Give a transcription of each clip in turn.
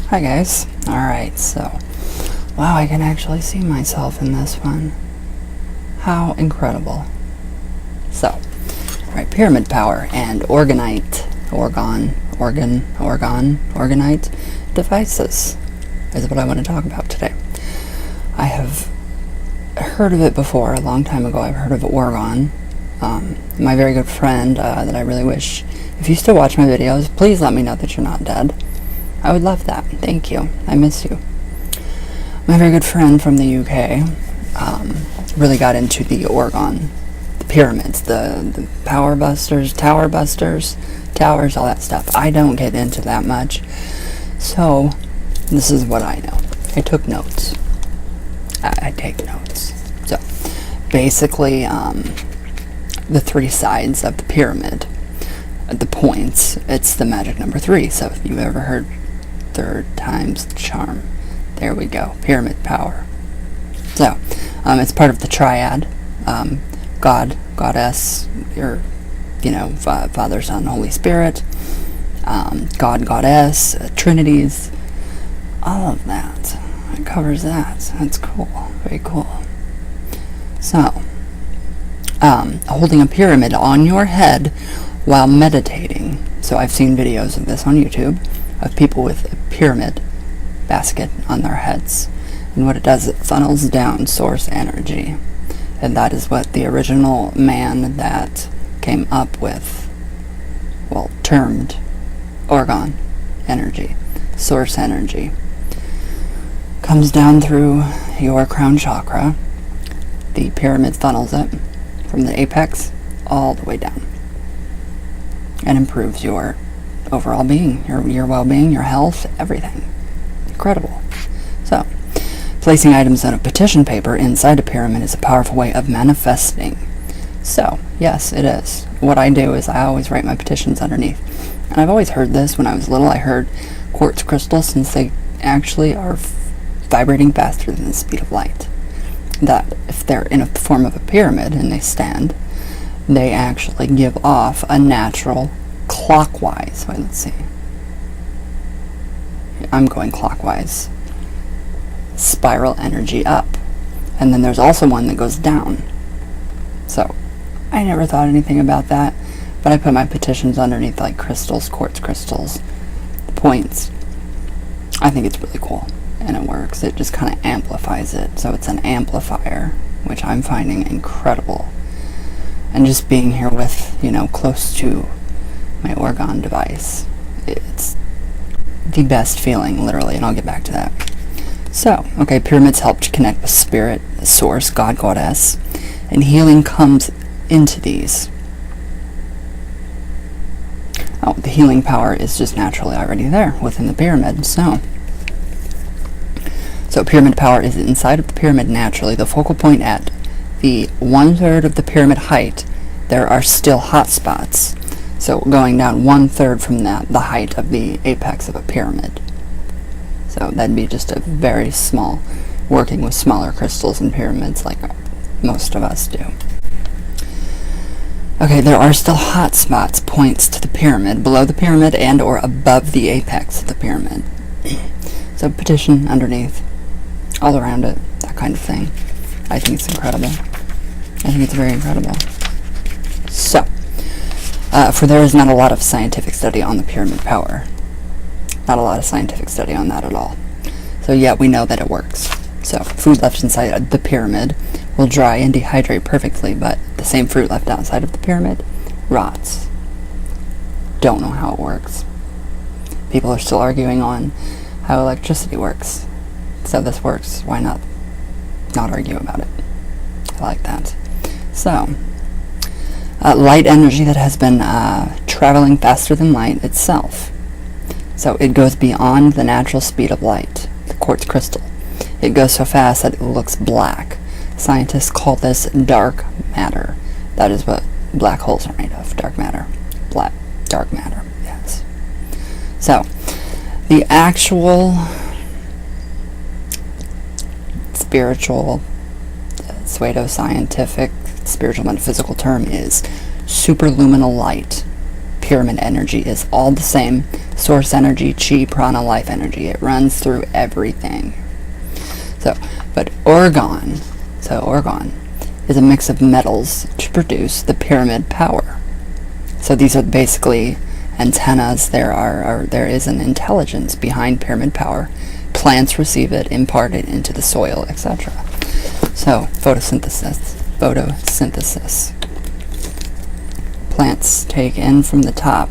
Hi guys. Alright, so, wow, I can actually see myself in this one. How incredible. So, alright, pyramid power and Orgoneite, Orgoneite devices is what I want to talk about today. I have heard of it before, a long time ago. I've heard of Orgone. My very good friend that I really wish, if you still watch my videos, please let me know that you're not dead. I would love that. Thank you. I miss you. My very good friend from the UK really got into the Orgone, the pyramids, the power busters, towers, all that stuff. I don't get into that much. So, this is what I know. I took notes. I take notes. So, basically, the three sides of the pyramid, the points, it's the magic number 3. So, if you've ever heard third time's the charm, there we go. Pyramid power. So, it's part of the triad. God, Goddess, or, Father, Son, Holy Spirit, God, Goddess, Trinities, all of that. It covers that. That's cool. Very cool. So, holding a pyramid on your head while meditating. So I've seen videos of this on YouTube of people with a pyramid basket on their heads. And what it does, it funnels down source energy. And that is what the original man that came up with, termed Orgone energy, source energy. Comes down through your crown chakra. The pyramid funnels it from the apex all the way down. And improves your overall being, your well-being, your health, everything. Incredible. So, placing items on a petition paper inside a pyramid is a powerful way of manifesting. So, yes, it is. What I do is I always write my petitions underneath. And I've always heard this when I was little. I heard quartz crystals, since they actually are vibrating faster than the speed of light, that if they're in a form of a pyramid and they stand, they actually give off a natural clockwise. Wait, let's see. I'm going clockwise. Spiral energy up. And then there's also one that goes down. So, I never thought anything about that, but I put my petitions underneath like crystals, quartz crystals, points. I think it's really cool, and it works. It just kind of amplifies it. So it's an amplifier, which I'm finding incredible. And just being here with, close to my Orgone device, it's the best feeling, literally, and I'll get back to that. So, pyramids help to connect with spirit, source, God, Goddess, and healing comes into these. Oh, the healing power is just naturally already there within the pyramid, so pyramid power is inside of the pyramid naturally. The focal point at the 1/3 of the pyramid height, there are still hot spots. So going down 1/3 from that, the height of the apex of a pyramid. So that'd be just a very small, working with smaller crystals and pyramids like most of us do. There are still hot spots, points to the pyramid, below the pyramid and or above the apex of the pyramid. So petition underneath, all around it, that kind of thing. I think it's incredible. I think it's very incredible. So, for there is not a lot of scientific study on the pyramid power. Not a lot of scientific study on that at all. So yet we know that it works. So, food left inside the pyramid will dry and dehydrate perfectly, but the same fruit left outside of the pyramid rots. Don't know how it works. People are still arguing on how electricity works. So this works. Why not argue about it? I like that. So, light energy that has been traveling faster than light itself. So it goes beyond the natural speed of light, the quartz crystal. It goes so fast that it looks black. Scientists call this dark matter. That is what black holes are made of, dark matter. Dark matter, yes. So, the actual spiritual, pseudoscientific, spiritual metaphysical term is superluminal light. Pyramid energy is all the same. source energy, chi, prana, life energy. It runs through everything. But Orgone is a mix of metals to produce the pyramid power. So these are basically antennas. There is an intelligence behind pyramid power. Plants receive it, impart it into the soil, etc. So photosynthesis. Plants take in from the top,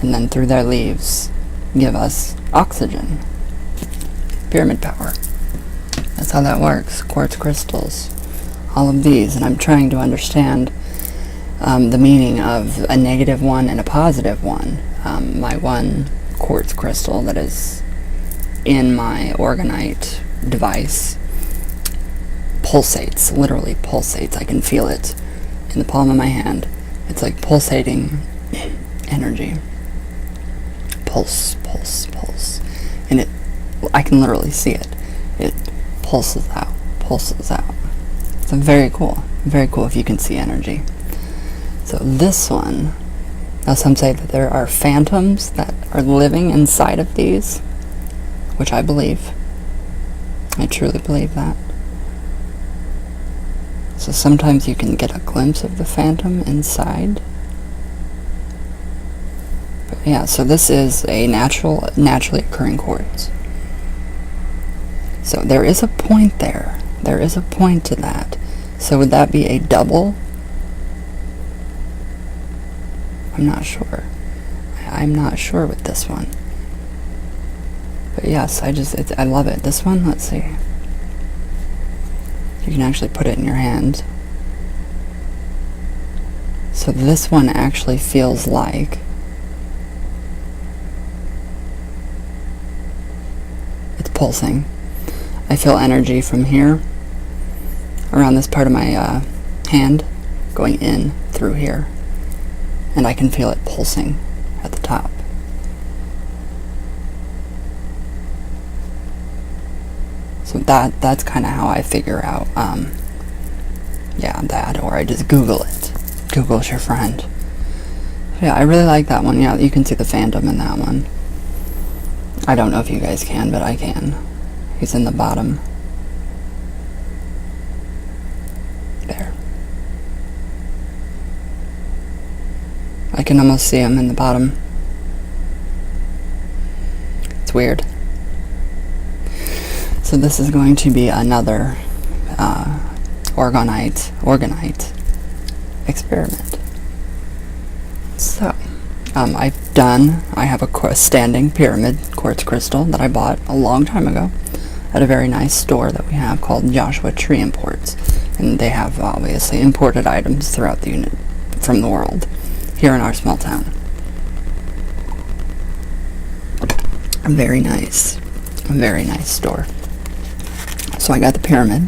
and then through their leaves give us oxygen. Pyramid power. That's how that works. Quartz crystals. All of these. And I'm trying to understand the meaning of a negative one and a positive one. My one quartz crystal that is in my Orgoneite device pulsates. Literally pulsates. I can feel it in the palm of my hand. It's like pulsating energy. Pulse, pulse, pulse. And I can literally see it. It pulses out, pulses out. So very cool if you can see energy. So this one, now some say that there are phantoms that are living inside of these, which I believe. I truly believe that. So sometimes you can get a glimpse of the phantom inside. But yeah, so this is a naturally occurring quartz. So there is a point there. There is a point to that. So would that be a double? I'm not sure. I'm not sure with this one. But yes, I love it. This one, let's see. You can actually put it in your hand. So this one actually feels like it's pulsing. I feel energy from here, around this part of my hand, going in through here. And I can feel it pulsing at the top. So that's kind of how I figure out, that, or I just Google it. Google's your friend. Yeah, I really like that one. Yeah, you can see the phantom in that one. I don't know if you guys can, but I can. He's in the bottom. There. I can almost see him in the bottom. It's weird. So this is going to be another Orgoneite experiment. So, I have a standing pyramid quartz crystal that I bought a long time ago at a very nice store that we have called Joshua Tree Imports. And they have obviously imported items throughout the unit from the world here in our small town. A very nice store. So I got the pyramid,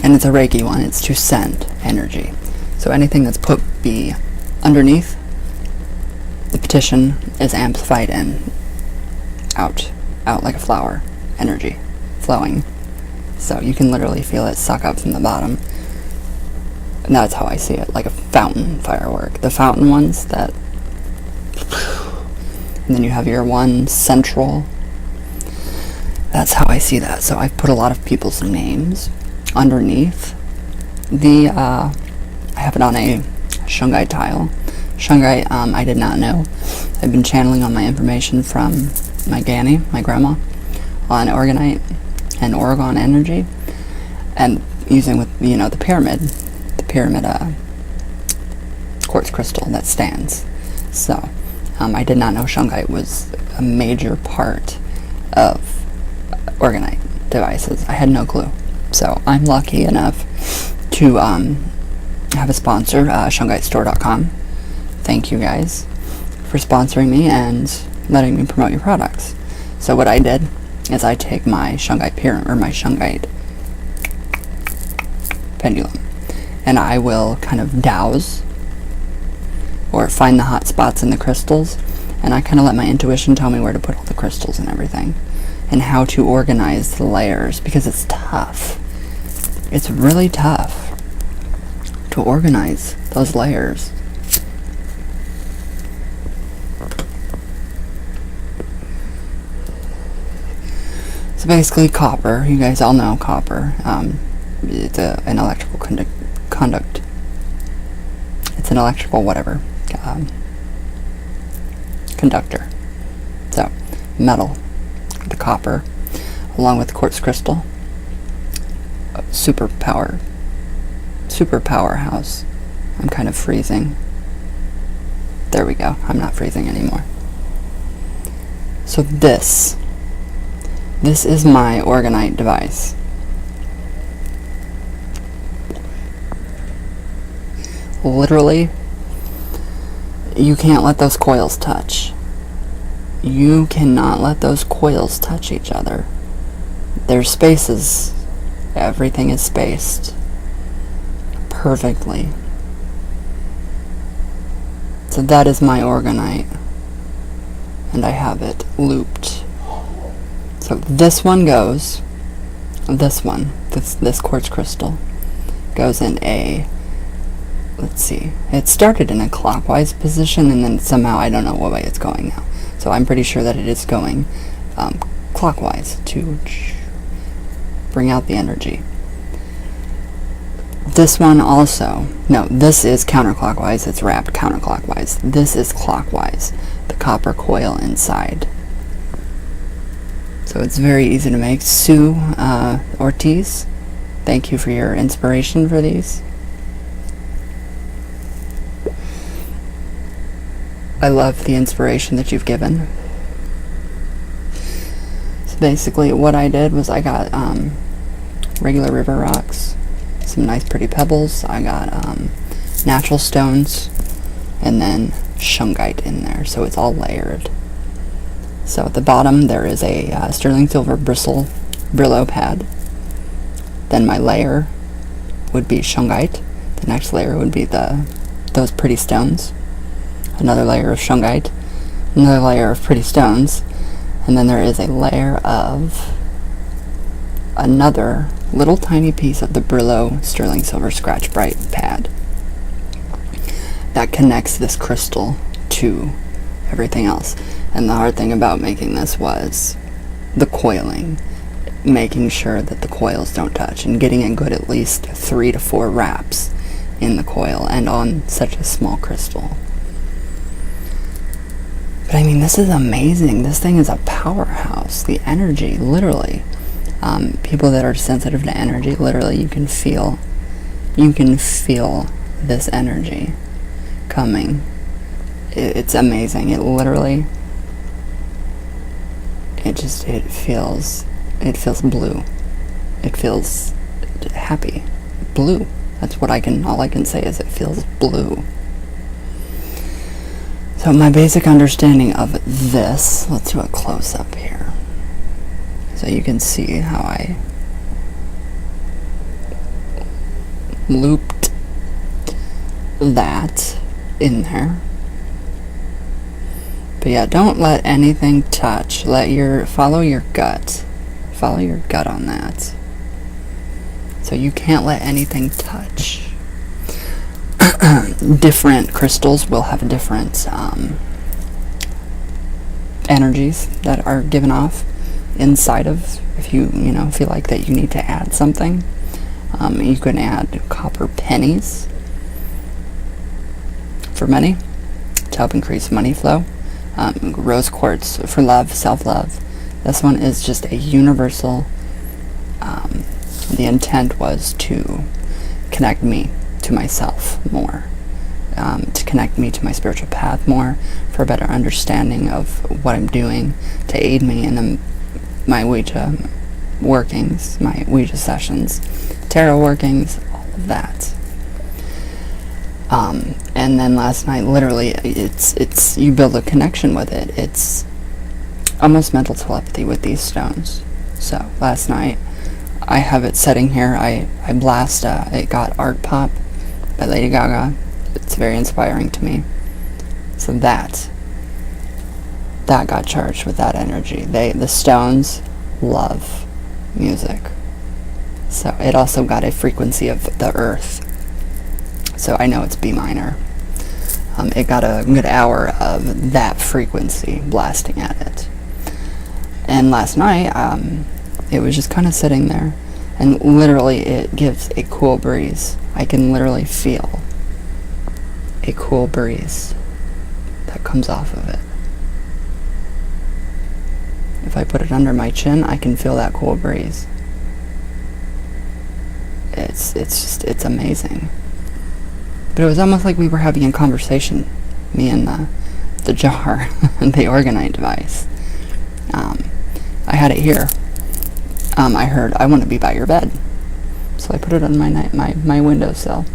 and it's a Reiki one. It's to send energy. So anything that's put underneath the petition is amplified and out like a flower, energy flowing. So you can literally feel it suck up from the bottom. And that's how I see it, like a fountain firework. The fountain ones that, and then you have your one central. That's how I see that. So I've put a lot of people's names underneath I have it on a Shungite tile. Shungite, I did not know. I've been channeling on my information from my Granny, my grandma, on Orgoneite and Orgone energy, and using with the pyramid quartz crystal that stands. So I did not know Shungite was a major part of Orgoneite devices. I had no clue. So I'm lucky enough to have a sponsor, shungitestore.com. Thank you guys for sponsoring me and letting me promote your products. So what I did is I take my Shungite pyramid, or my Shungite pendulum, and I will kind of douse or find the hot spots in the crystals, and I kind of let my intuition tell me where to put all the crystals and everything, and how to organize the layers, because it's tough. It's really tough to organize those layers. So basically copper, you guys all know copper. It's an electrical conduct. It's an electrical whatever. Conductor. So, metal, the copper, along with quartz crystal. Super powerhouse. I'm kind of freezing. There we go. I'm not freezing anymore. So this is my Orgoneite device. Literally, you can't let those coils touch. You cannot let those coils touch each other. There's spaces. Everything is spaced perfectly. So that is my Orgoneite. And I have it looped. So this one goes, this quartz crystal goes in a, let's see, it started in a clockwise position and then somehow I don't know what way it's going now. So I'm pretty sure that it is going clockwise to bring out the energy. This one also, no, this is counterclockwise, it's wrapped counterclockwise. This is clockwise, the copper coil inside. So it's very easy to make. Sue Ortiz, thank you for your inspiration for these. I love the inspiration that you've given. So basically what I did was I got regular river rocks, some nice pretty pebbles, I got natural stones, and then Shungite in there, so it's all layered. So at the bottom there is a sterling silver Brillo pad. Then my layer would be Shungite. The next layer would be those pretty stones. Another layer of Shungite. Another layer of pretty stones. And then there is a layer of another little tiny piece of the Brillo sterling silver scratch bright pad that connects this crystal to everything else. And the hard thing about making this was the coiling, making sure that the coils don't touch and getting a good at least 3 to 4 wraps in the coil and on such a small crystal. But I mean, this is amazing. This thing is a powerhouse. The energy, literally. People that are sensitive to energy, literally, you can feel this energy coming. It's amazing. It literally, it feels blue. It feels happy. Blue. That's what all I can say is it feels blue. So my basic understanding of this, let's do a close up here. So you can see how I looped that in there. But yeah, don't let anything touch. Follow your gut. Follow your gut on that. So you can't let anything touch. Different crystals will have different energies that are given off inside of, if you feel like that you need to add something. You can add copper pennies for money to help increase money flow. Rose quartz for love, self-love. This one is just a universal. The intent was to connect me to myself more, to connect me to my spiritual path more, for a better understanding of what I'm doing, to aid me in my Ouija workings, my Ouija sessions, tarot workings, all of that. And then last night, literally, it's you build a connection with it. It's almost mental telepathy with these stones. So last night, I have it setting here. I blast. It got Art Pop by Lady Gaga. It's very inspiring to me. So that got charged with that energy. The stones love music. So it also got a frequency of the earth. So I know it's B minor. It got a good hour of that frequency blasting at it. And last night, It was just kind of sitting there, and literally it gives a cool breeze. I can literally feel a cool breeze that comes off of it. If I put it under my chin, I can feel that cool breeze. It's amazing. But it was almost like we were having a conversation, me and the jar, and the Orgoneite device. I had it here. I heard, "I want to be by your bed." So I put it on my windowsill.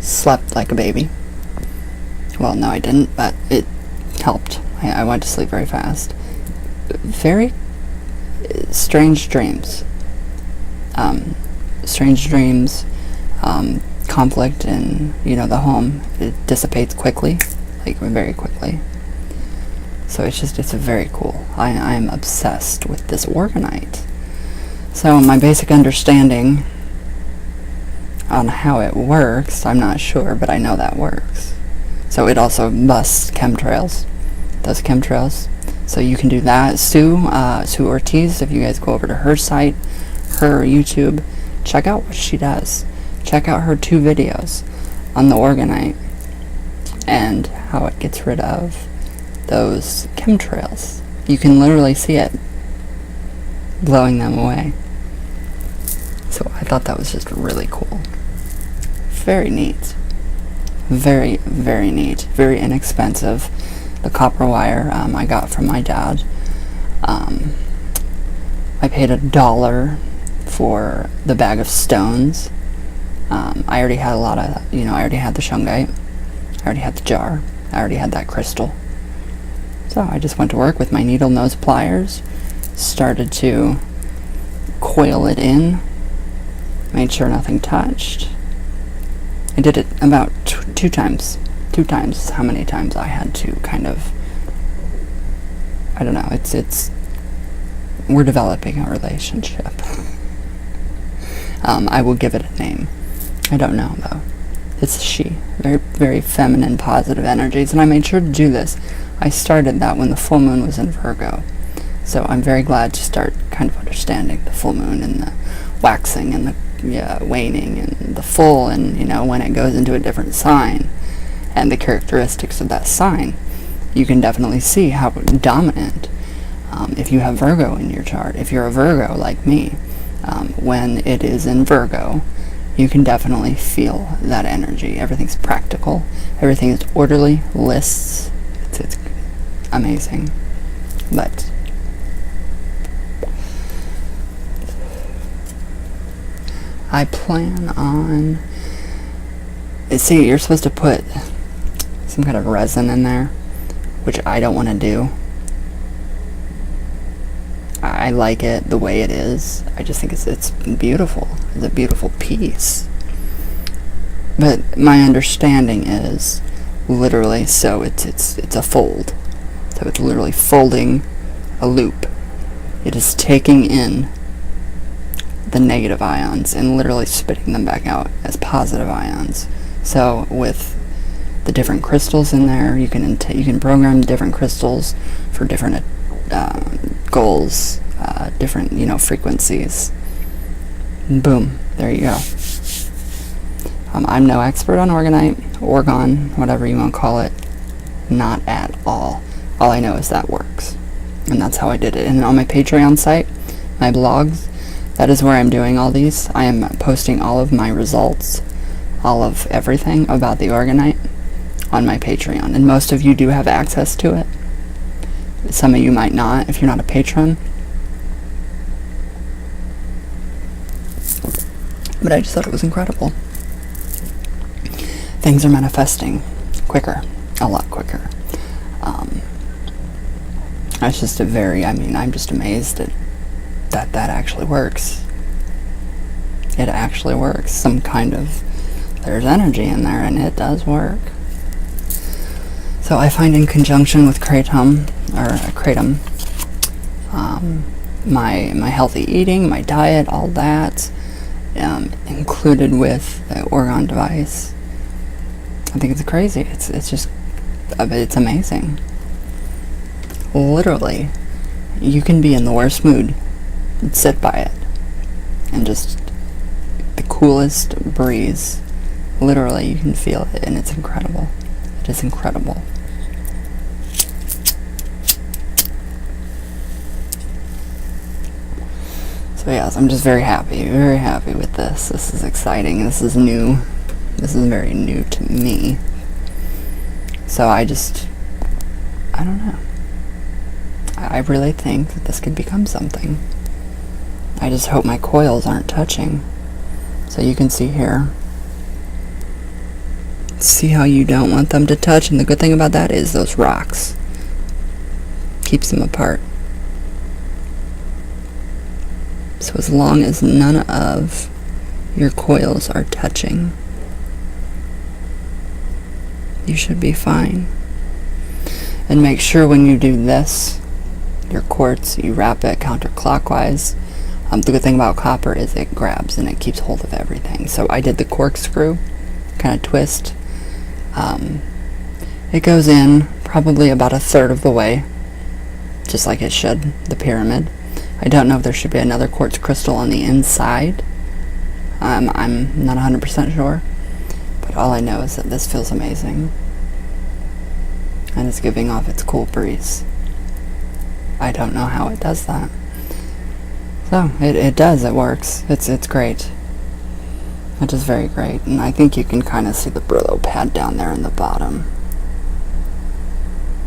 Slept like a baby. Well, no, I didn't, but it helped. I went to sleep very fast. Very strange dreams. Conflict in, the home. It dissipates quickly, like very quickly. So it's very cool. I am obsessed with this Orgoneite. So my basic understanding on how it works, I'm not sure, but I know that works. So it also busts chemtrails. Does chemtrails. So you can do that. Sue Ortiz, if you guys go over to her site, her YouTube, check out what she does. Check out her 2 videos on the Orgoneite and how it gets rid of those chemtrails. You can literally see it blowing them away. So I thought that was just really cool. Very neat. Very, very neat. Very inexpensive. The copper wire I got from my dad. I paid $1 for the bag of stones. I already had a lot of, I already had the Shungite. I already had the jar. I already had that crystal. So I just went to work with my needle nose pliers, started to coil it in, made sure nothing touched. I did it about 2 times. 2 times is how many times I had to kind of, I don't know, we're developing a relationship. I will give it a name. I don't know, though. It's she. Very, very feminine, positive energies. And I made sure to do this. I started that when the full moon was in Virgo. So I'm very glad to start kind of understanding the full moon and the waxing and the waning and the full and, when it goes into a different sign and the characteristics of that sign. You can definitely see how dominant, if you have Virgo in your chart, if you're a Virgo like me, when it is in Virgo, you can definitely feel that energy. Everything's practical. Everything is orderly. Lists. It's amazing. But I plan on... See, you're supposed to put some kind of resin in there, which I don't want to do. I like it the way it is. I just think it's beautiful. It's a beautiful piece. But my understanding is literally, so it's a fold. So it's literally folding a loop. It is taking in the negative ions and literally spitting them back out as positive ions. So with the different crystals in there, you can program different crystals for different goals, different frequencies. Boom, there you go. I'm no expert on Orgonite, Orgone, whatever you want to call it. Not at all. All I know is that works, and that's how I did it. And on my Patreon site, my blogs, that is where I'm doing all these. I am posting all of my results, all of everything about the Orgonite on my Patreon, and most of you do have access to it. Some of you might not if you're not a patron. But I just thought it was incredible. Things are manifesting quicker, a lot quicker. It's just I'm just amazed that actually works. It actually works. There's energy in there, and it does work. So I find in conjunction with Kratom, my healthy eating, my diet, all that, included with the Orgone device. I think it's crazy. It's amazing. Literally, you can be in the worst mood and sit by it. And just the coolest breeze. Literally, you can feel it, and it's incredible. It is incredible. So yes, I'm just very happy with this. This is exciting. This is new. This is very new to me. So I don't know. I really think that this could become something. I just hope my coils aren't touching. So you can see here. See how you don't want them to touch, and the good thing about that is those rocks. Keeps them apart. So as long as none of your coils are touching, you should be fine. And make sure when you do this, your quartz, you wrap it counterclockwise. The good thing about copper is it grabs and it keeps hold of everything. So I did the corkscrew kind of twist. It goes in probably about 1/3 of the way, just like it should, the pyramid. I don't know if there should be another quartz crystal on the inside. I'm not 100% sure, but all I know is that this feels amazing. And it's giving off its cool breeze. I don't know how it does that. So, it does, it works. It's great. It is very great. And I think you can kind of see the Brillo pad down there in the bottom.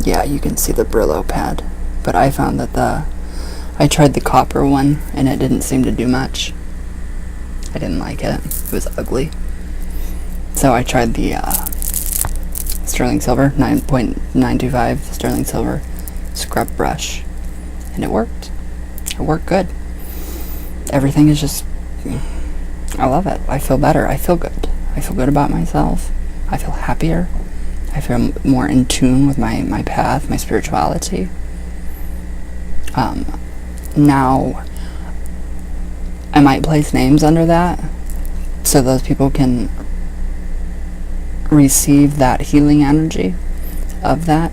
Yeah, you can see the Brillo pad. But I found that I tried the copper one, and it didn't seem to do much. I didn't like it. It was ugly. So I tried the sterling silver, 9.925 sterling silver scrub brush, and it worked. It worked good. Everything is just, I love it. I feel better. I feel good. I feel good about myself. I feel happier. I feel more in tune with my path, my spirituality. Now, I might place names under that so those people can receive that healing energy of that.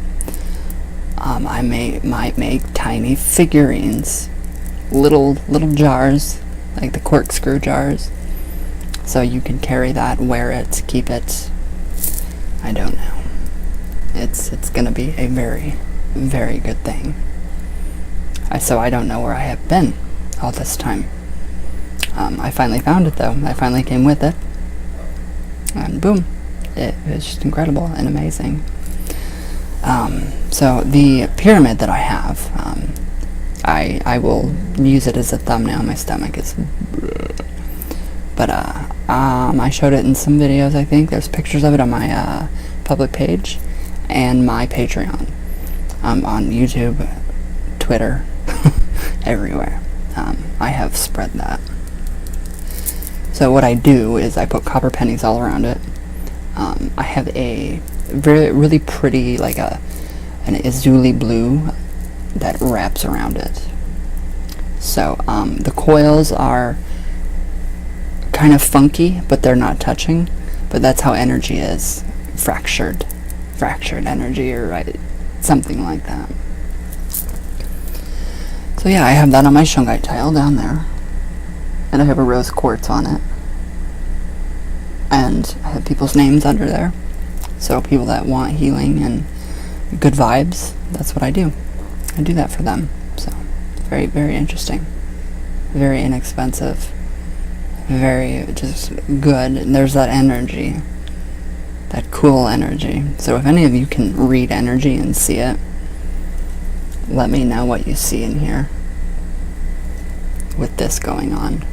I might make tiny figurines, little jars, like the corkscrew jars, so you can carry that, wear it, keep it. I don't know. It's gonna be a very, very good thing. So I don't know where I have been all this time. I finally found it though. I finally came with it, and boom, it was just incredible and amazing. So the pyramid that I have, I will use it as a thumbnail. My stomach is, but I showed it in some videos. I think there's pictures of it on my public page and my Patreon, on YouTube, Twitter, everywhere. I have spread that. So what I do is I put copper pennies all around it. I have a really pretty, like an Izuli blue that wraps around it. So the coils are kind of funky, but they're not touching. But that's how energy is, fractured energy, or something like that. So yeah, I have that on my Shungite tile down there, and I have a rose quartz on it, and I have people's names under there. So people that want healing and good vibes, that's what I do. I do that for them. So very, very interesting, very inexpensive, very just good. And there's that energy, that cool energy. So if any of you can read energy and see it, let me know what you see in here with this going on.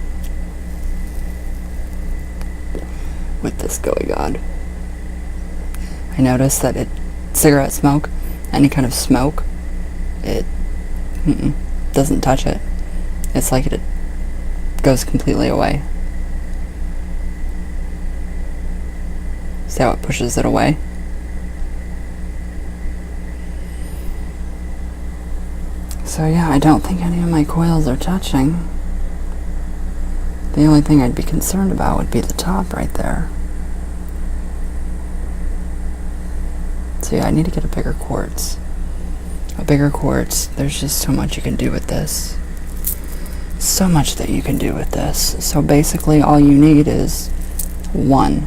With this going on. I noticed that cigarette smoke, any kind of smoke, it doesn't touch it. It's like it goes completely away. See how it pushes it away? So yeah, I don't think any of my coils are touching. The only thing I'd be concerned about would be the top right there. So yeah, I need to get a bigger quartz. A bigger quartz. There's just so much you can do with this. So much that you can do with this. So basically all you need is 1,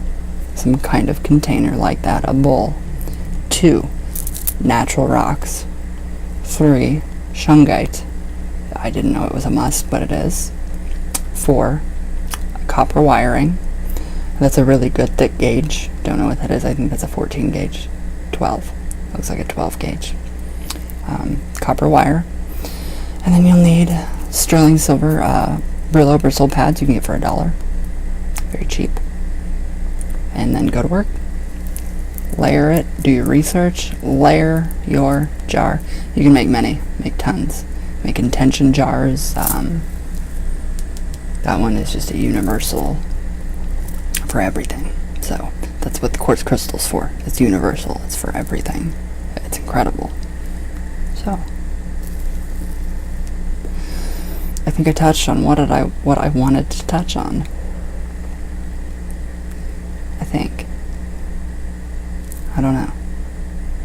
some kind of container like that, a bowl. 2, natural rocks. 3, Shungite. I didn't know it was a must, but it is. 4, copper wiring. That's a really good thick gauge. Don't know what that is. I think that's a 14 gauge. 12. Looks like a 12 gauge. Copper wire. And then you'll need sterling silver Brillo bristle pads you can get for $1. Very cheap. And then go to work. Layer it. Do your research. Layer your jar. You can make many. Make tons. Make intention jars. That one is just a universal for everything. So that's what the quartz crystal's for. It's universal. It's for everything. It's incredible. So I think I touched on what I wanted to touch on. I think. I don't know.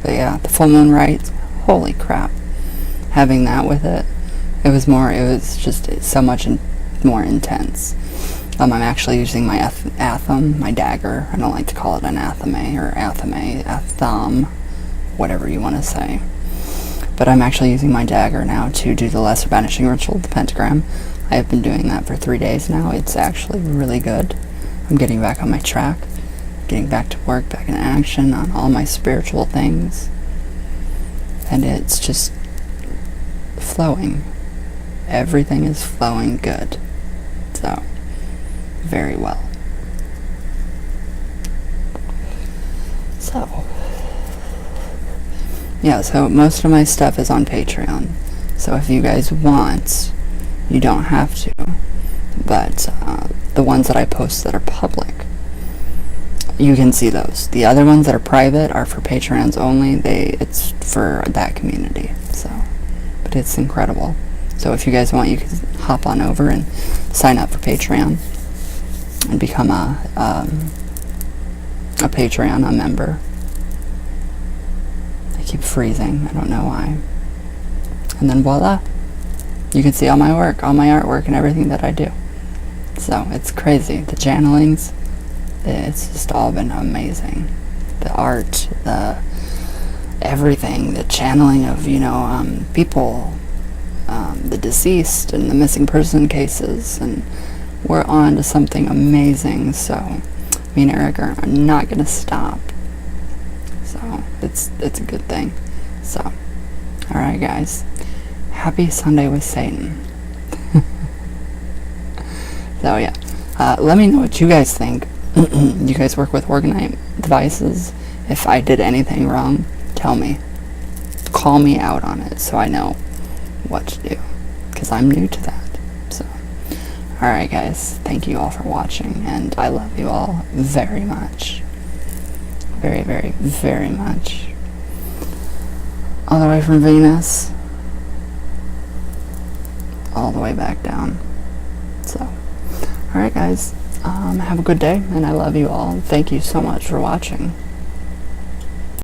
But yeah, the full moon rites, holy crap. Having that with it, it was just so much more intense. I'm actually using my atham, my dagger. I don't like to call it an athame or atham, whatever you want to say. But I'm actually using my dagger now to do the lesser banishing ritual, the pentagram. I have been doing that for 3 days now. It's actually really good. I'm getting back on my track, getting back to work, back in action on all my spiritual things. And it's just flowing. Everything is flowing good. So, very well. So, yeah, so most of my stuff is on Patreon. So if you guys want, you don't have to. But the ones that I post that are public, you can see those. The other ones that are private are for Patreons only. It's for that community. So, but it's incredible. So if you guys want, you can hop on over and sign up for Patreon and become a Patreon, a member. I keep freezing. I don't know why. And then voila, you can see all my work, all my artwork, and everything that I do. So it's crazy. The channelings, it's just all been amazing. The art, the everything, the channeling of people, the deceased and the missing person cases, and we're on to something amazing. So me and Eric are not gonna stop. So it's a good thing. So alright guys, happy Sunday with Satan. So yeah, let me know what you guys think. You guys work with Orgonite devices. If I did anything wrong, tell me. Call me out on it so I know what to do, because I'm new to that. So alright guys, thank you all for watching, and I love you all very much. Very, very, very much. All the way from Venus, all the way back down. So alright guys, have a good day, and I love you all. Thank you so much for watching.